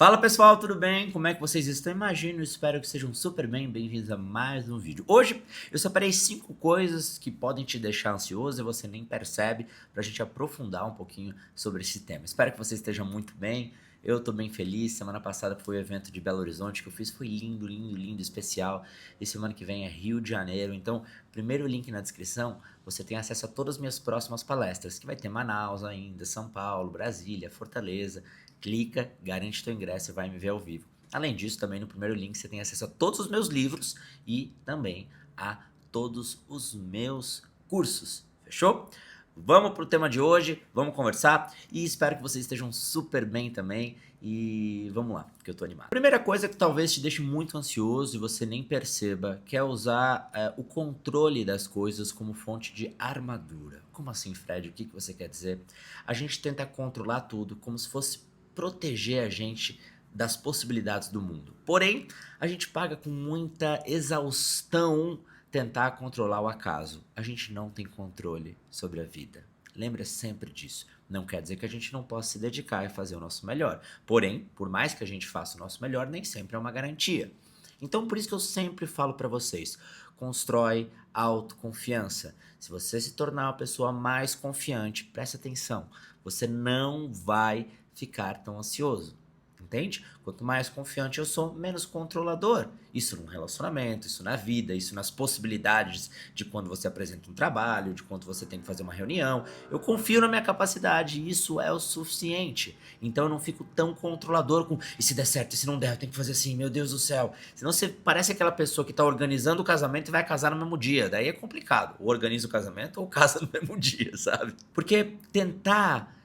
Fala pessoal, tudo bem? Como é que vocês estão? Imagino, espero que sejam super bem, bem-vindos a mais um vídeo. Hoje eu separei 5 coisas que podem te deixar ansioso e você nem percebe, pra gente aprofundar um pouquinho sobre esse tema. Espero que você esteja muito bem, eu tô bem feliz. Semana passada foi o evento de Belo Horizonte que eu fiz, foi lindo, lindo, lindo, especial. E semana que vem é Rio de Janeiro, então primeiro link na descrição, você tem acesso a todas as minhas próximas palestras, que vai ter Manaus ainda, São Paulo, Brasília, Fortaleza. Clica, garante teu ingresso e vai me ver ao vivo. Além disso, também no primeiro link você tem acesso a todos os meus livros e também a todos os meus cursos. Fechou? Vamos pro tema de hoje, vamos conversar e espero que vocês estejam super bem também e vamos lá, porque eu tô animado. Primeira coisa que talvez te deixe muito ansioso e você nem perceba, que é usar o controle das coisas como fonte de armadura. Como assim, Fred? O que você quer dizer? A gente tenta controlar tudo como se fosse proteger a gente das possibilidades do mundo. Porém, a gente paga com muita exaustão tentar controlar o acaso. A gente não tem controle sobre a vida. Lembra sempre disso. Não quer dizer que a gente não possa se dedicar e fazer o nosso melhor. Porém, por mais que a gente faça o nosso melhor, nem sempre é uma garantia. Então, por isso que eu sempre falo para vocês, constrói autoconfiança. Se você se tornar uma pessoa mais confiante, preste atenção, você não vai ficar tão ansioso, entende? Quanto mais confiante eu sou, menos controlador. Isso num relacionamento, isso na vida, isso nas possibilidades de quando você apresenta um trabalho, de quando você tem que fazer uma reunião. Eu confio na minha capacidade e isso é o suficiente. Então eu não fico tão controlador com e se der certo, e se não der, eu tenho que fazer assim, meu Deus do céu. Senão você parece aquela pessoa que tá organizando o casamento e vai casar no mesmo dia. Daí é complicado. Ou organiza o casamento ou casa no mesmo dia, sabe? Porque tentar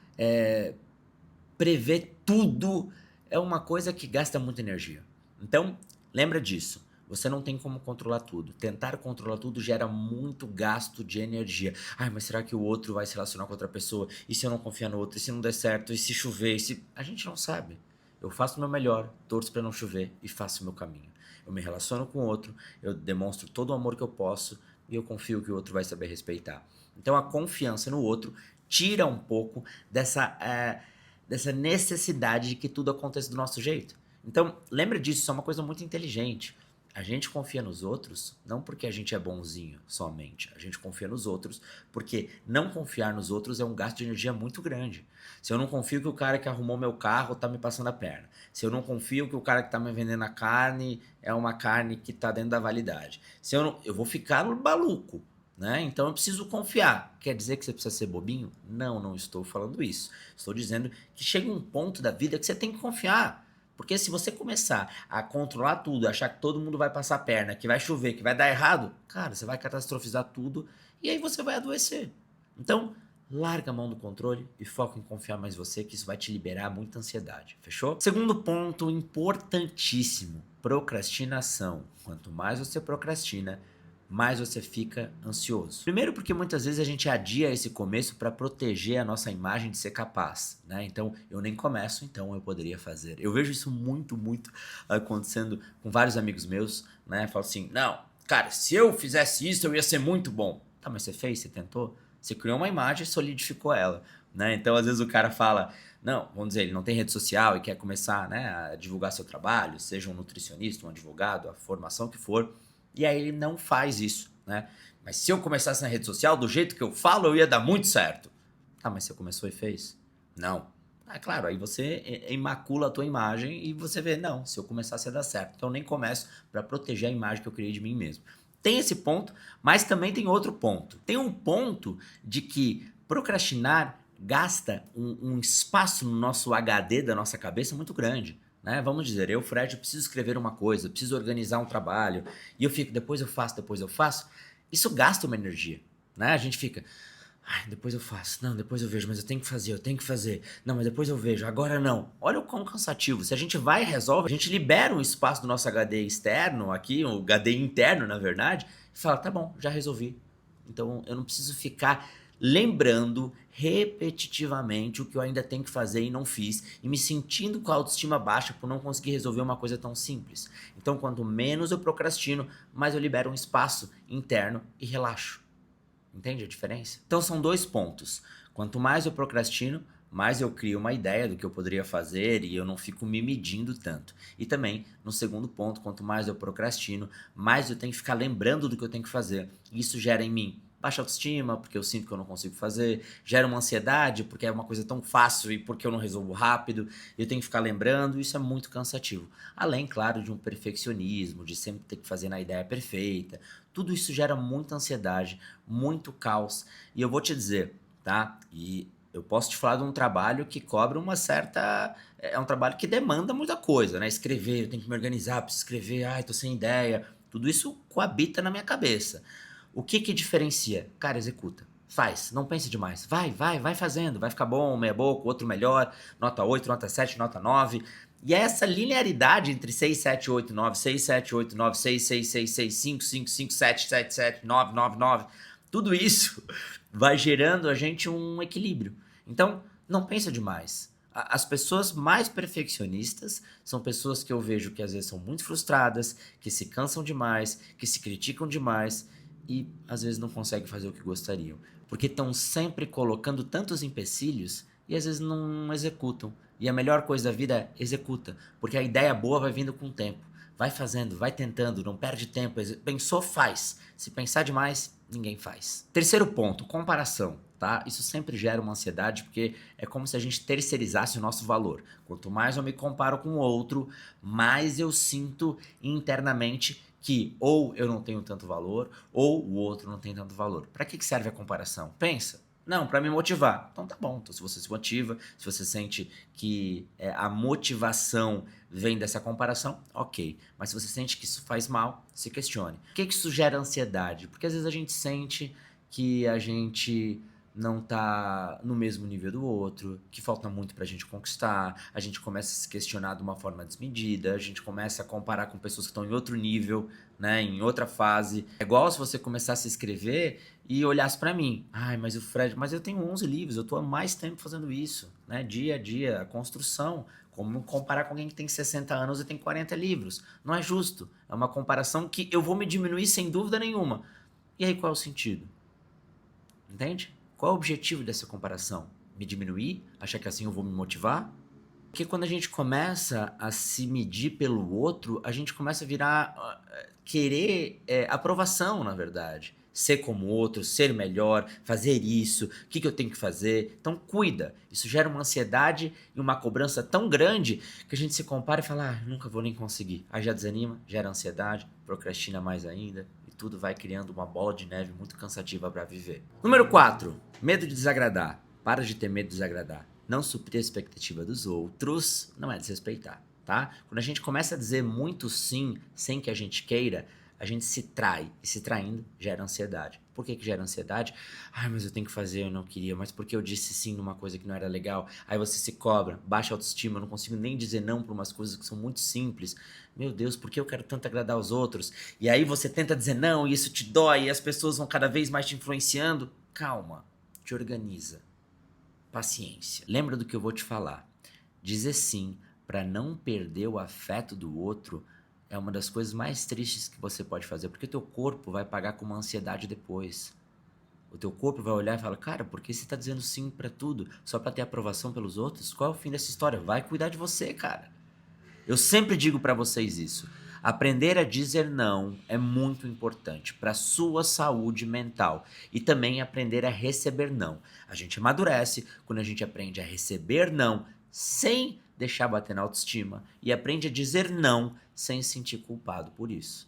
prever tudo é uma coisa que gasta muita energia. Então, lembra disso. Você não tem como controlar tudo. Tentar controlar tudo gera muito gasto de energia. Ai, mas será que o outro vai se relacionar com outra pessoa? E se eu não confiar no outro? E se não der certo? E se chover? E se... A gente não sabe. Eu faço o meu melhor, torço para não chover e faço o meu caminho. Eu me relaciono com o outro, eu demonstro todo o amor que eu posso e eu confio que o outro vai saber respeitar. Então a confiança no outro tira um pouco dessa necessidade de que tudo aconteça do nosso jeito. Então, lembra disso, isso é uma coisa muito inteligente. A gente confia nos outros não porque a gente é bonzinho somente. A gente confia nos outros porque não confiar nos outros é um gasto de energia muito grande. Se eu não confio que o cara que arrumou meu carro tá me passando a perna. Se eu não confio que o cara que tá me vendendo a carne é uma carne que tá dentro da validade. Se eu não, eu vou ficar maluco. Né? Então eu preciso confiar. Quer dizer que você precisa ser bobinho? Não, não estou falando isso. Estou dizendo que chega um ponto da vida que você tem que confiar. Porque se você começar a controlar tudo, achar que todo mundo vai passar a perna, que vai chover, que vai dar errado, cara, você vai catastrofizar tudo e aí você vai adoecer. Então, larga a mão do controle e foca em confiar mais em você, que isso vai te liberar muita ansiedade. Fechou? Segundo ponto importantíssimo, procrastinação. Quanto mais você procrastina, mais você fica ansioso. Primeiro porque muitas vezes a gente adia esse começo para proteger a nossa imagem de ser capaz, né? Então, eu nem começo, então eu poderia fazer. Eu vejo isso muito, muito acontecendo com vários amigos meus, né? Falo assim, não, cara, se eu fizesse isso, eu ia ser muito bom. Tá, mas você fez? Você tentou? Você criou uma imagem e solidificou ela, né? Então, às vezes o cara fala, não, vamos dizer, ele não tem rede social e quer começar, né, a divulgar seu trabalho, seja um nutricionista, um advogado, a formação que for, e aí ele não faz isso, né? Mas se eu começasse na rede social, do jeito que eu falo, eu ia dar muito certo. Tá, mas você começou e fez? Não. Ah, claro, aí você imacula a tua imagem e você vê, não, se eu começasse ia dar certo. Então eu nem começo para proteger a imagem que eu criei de mim mesmo. Tem esse ponto, mas também tem outro ponto. Tem um ponto de que procrastinar gasta um espaço no nosso HD da nossa cabeça muito grande. Né? Vamos dizer, eu, Fred, eu preciso escrever uma coisa, preciso organizar um trabalho, e eu fico, depois eu faço, depois eu faço. Isso gasta uma energia, né? A gente fica, ai, depois eu faço, não, depois eu vejo, mas eu tenho que fazer, não, mas depois eu vejo, agora não. Olha o quão cansativo. Se a gente vai e resolve, a gente libera um espaço do nosso HD externo aqui, o HD interno, na verdade, e fala, tá bom, já resolvi. Então eu não preciso ficar lembrando repetitivamente o que eu ainda tenho que fazer e não fiz, e me sentindo com a autoestima baixa por não conseguir resolver uma coisa tão simples. Então, quanto menos eu procrastino, mais eu libero um espaço interno e relaxo. Entende a diferença? Então são dois pontos. Quanto mais eu procrastino, mais eu crio uma ideia do que eu poderia fazer e eu não fico me medindo tanto. E também, no segundo ponto, quanto mais eu procrastino, mais eu tenho que ficar lembrando do que eu tenho que fazer. E isso gera em mim baixa autoestima, porque eu sinto que eu não consigo fazer, gera uma ansiedade, porque é uma coisa tão fácil e porque eu não resolvo rápido, eu tenho que ficar lembrando, isso é muito cansativo. Além, claro, de um perfeccionismo, de sempre ter que fazer na ideia perfeita, tudo isso gera muita ansiedade, muito caos, e eu vou te dizer, tá? E eu posso te falar de um trabalho que cobra uma certa. É um trabalho que demanda muita coisa, né? Escrever, eu tenho que me organizar, preciso escrever, ai, tô sem ideia. Tudo isso coabita na minha cabeça. O que que diferencia? Cara, executa. Faz, não pense demais. Vai fazendo. Vai ficar bom, meia boca, outro melhor, nota 8, nota 7, nota 9. E é essa linearidade entre 6, 7, 8, 9, 6, 7, 8, 9, 6, 6, 6, 6, 5, 5, 5, 7, 7, 7, 9, 9, 9. Tudo isso vai gerando a gente um equilíbrio. Então, não pensa demais. As pessoas mais perfeccionistas são pessoas que eu vejo que às vezes são muito frustradas, que se cansam demais, que se criticam demais e às vezes não conseguem fazer o que gostariam. Porque estão sempre colocando tantos empecilhos e às vezes não executam. E a melhor coisa da vida é executa, porque a ideia boa vai vindo com o tempo. Vai fazendo, vai tentando, não perde tempo. Pensou, faz. Se pensar demais, ninguém faz. Terceiro ponto, comparação. Tá? Isso sempre gera uma ansiedade, porque é como se a gente terceirizasse o nosso valor. Quanto mais eu me comparo com o outro, mais eu sinto internamente que ou eu não tenho tanto valor, ou o outro não tem tanto valor. Para que serve a comparação? Pensa. Não, para me motivar. Então tá bom. Então, se você se motiva, se você sente que a motivação vem dessa comparação, ok. Mas se você sente que isso faz mal, se questione. Por que isso gera ansiedade? Porque às vezes a gente sente que a gente não tá no mesmo nível do outro, que falta muito pra gente conquistar, a gente começa a se questionar de uma forma desmedida, a gente começa a comparar com pessoas que estão em outro nível, né, em outra fase. É igual se você começasse a escrever e olhasse pra mim. Ai, mas o Fred, mas eu tenho 11 livros, eu tô há mais tempo fazendo isso, né, dia a dia, a construção. Como comparar com alguém que tem 60 anos e tem 40 livros? Não é justo. É uma comparação que eu vou me diminuir sem dúvida nenhuma. E aí qual é o sentido? Entende? Qual é o objetivo dessa comparação? Me diminuir? Achar que assim eu vou me motivar? Porque quando a gente começa a se medir pelo outro, a gente começa a virar, querer aprovação, na verdade. Ser como o outro, ser melhor, fazer isso, o que eu tenho que fazer. Então cuida, isso gera uma ansiedade e uma cobrança tão grande que a gente se compara e fala, nunca vou nem conseguir. Aí já desanima, gera ansiedade, procrastina mais ainda e tudo vai criando uma bola de neve muito cansativa para viver. Número 4, medo de desagradar. Para de ter medo de desagradar. Não suprir a expectativa dos outros não é desrespeitar, tá? Quando a gente começa a dizer muito sim, sem que a gente queira, a gente se trai. E se traindo, gera ansiedade. Por que gera ansiedade? Ai, mas eu tenho que fazer, eu não queria. Mas porque eu disse sim numa coisa que não era legal? Aí você se cobra, baixa a autoestima, eu não consigo nem dizer não para umas coisas que são muito simples. Meu Deus, por que eu quero tanto agradar os outros? E aí você tenta dizer não e isso te dói e as pessoas vão cada vez mais te influenciando. Calma, te organiza. Paciência. Lembra do que eu vou te falar. Dizer sim para não perder o afeto do outro é uma das coisas mais tristes que você pode fazer, porque o teu corpo vai pagar com uma ansiedade depois. O teu corpo vai olhar e falar, cara, por que você tá dizendo sim para tudo? Só para ter aprovação pelos outros? Qual é o fim dessa história? Vai cuidar de você, cara. Eu sempre digo para vocês isso. Aprender a dizer não é muito importante para a sua saúde mental e também aprender a receber não. A gente amadurece quando a gente aprende a receber não sem deixar bater na autoestima e aprende a dizer não sem se sentir culpado por isso.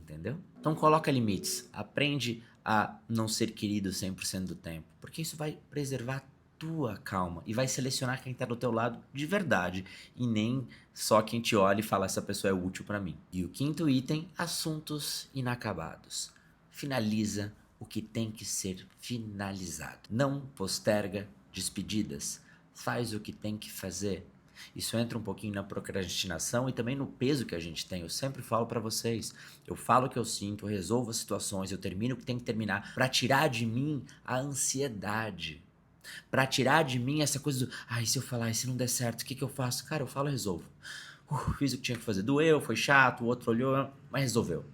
Entendeu? Então coloca limites, aprende a não ser querido 100% do tempo, porque isso vai preservar tua calma e vai selecionar quem tá do teu lado de verdade e nem só quem te olha e fala essa pessoa é útil para mim. E o quinto item, assuntos inacabados. Finaliza o que tem que ser finalizado. Não posterga despedidas. Faz o que tem que fazer. Isso entra um pouquinho na procrastinação e também no peso que a gente tem. Eu sempre falo pra vocês, eu falo o que eu sinto, eu resolvo as situações, eu termino o que tem que terminar pra tirar de mim a ansiedade. Pra tirar de mim essa coisa do, ai, se eu falar, e se não der certo, o que eu faço? Cara, eu falo e resolvo. Fiz o que tinha que fazer. Doeu, foi chato, o outro olhou, mas resolveu.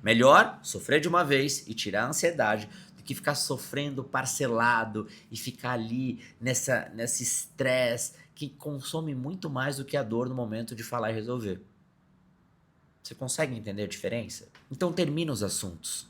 Melhor sofrer de uma vez e tirar a ansiedade do que ficar sofrendo parcelado e ficar ali nesse estresse que consome muito mais do que a dor no momento de falar e resolver. Você consegue entender a diferença? Então termina os assuntos.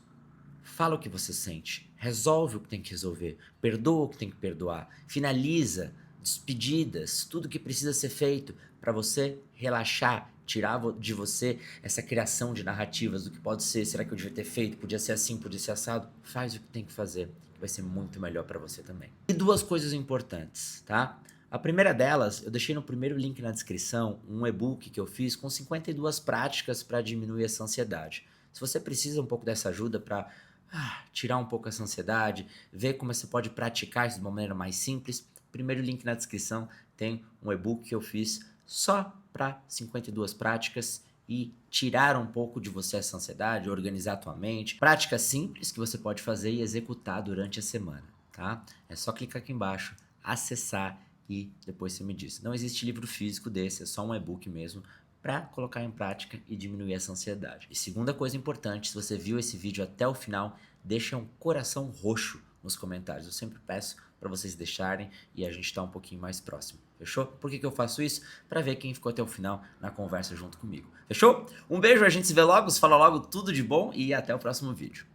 Fala o que você sente. Resolve o que tem que resolver. Perdoa o que tem que perdoar. Finaliza despedidas, tudo que precisa ser feito para você relaxar, tirar de você essa criação de narrativas do que pode ser, será que eu devia ter feito, podia ser assim, podia ser assado. Faz o que tem que fazer, que vai ser muito melhor para você também. E duas coisas importantes, tá? A primeira delas, eu deixei no primeiro link na descrição um e-book que eu fiz com 52 práticas para diminuir essa ansiedade. Se você precisa um pouco dessa ajuda para tirar um pouco essa ansiedade, ver como você pode praticar isso de uma maneira mais simples, primeiro link na descrição tem um e-book que eu fiz só para 52 práticas e tirar um pouco de você essa ansiedade, organizar a tua mente. Práticas simples que você pode fazer e executar durante a semana, tá? É só clicar aqui embaixo, acessar e depois você me diz. Não existe livro físico desse, é só um e-book mesmo para colocar em prática e diminuir essa ansiedade. E segunda coisa importante, se você viu esse vídeo até o final, deixa um coração roxo nos comentários. Eu sempre peço para vocês deixarem e a gente tá um pouquinho mais próximo. Fechou? Por que eu faço isso? Para ver quem ficou até o final na conversa junto comigo. Fechou? Um beijo, a gente se vê logo, se fala logo, tudo de bom e até o próximo vídeo.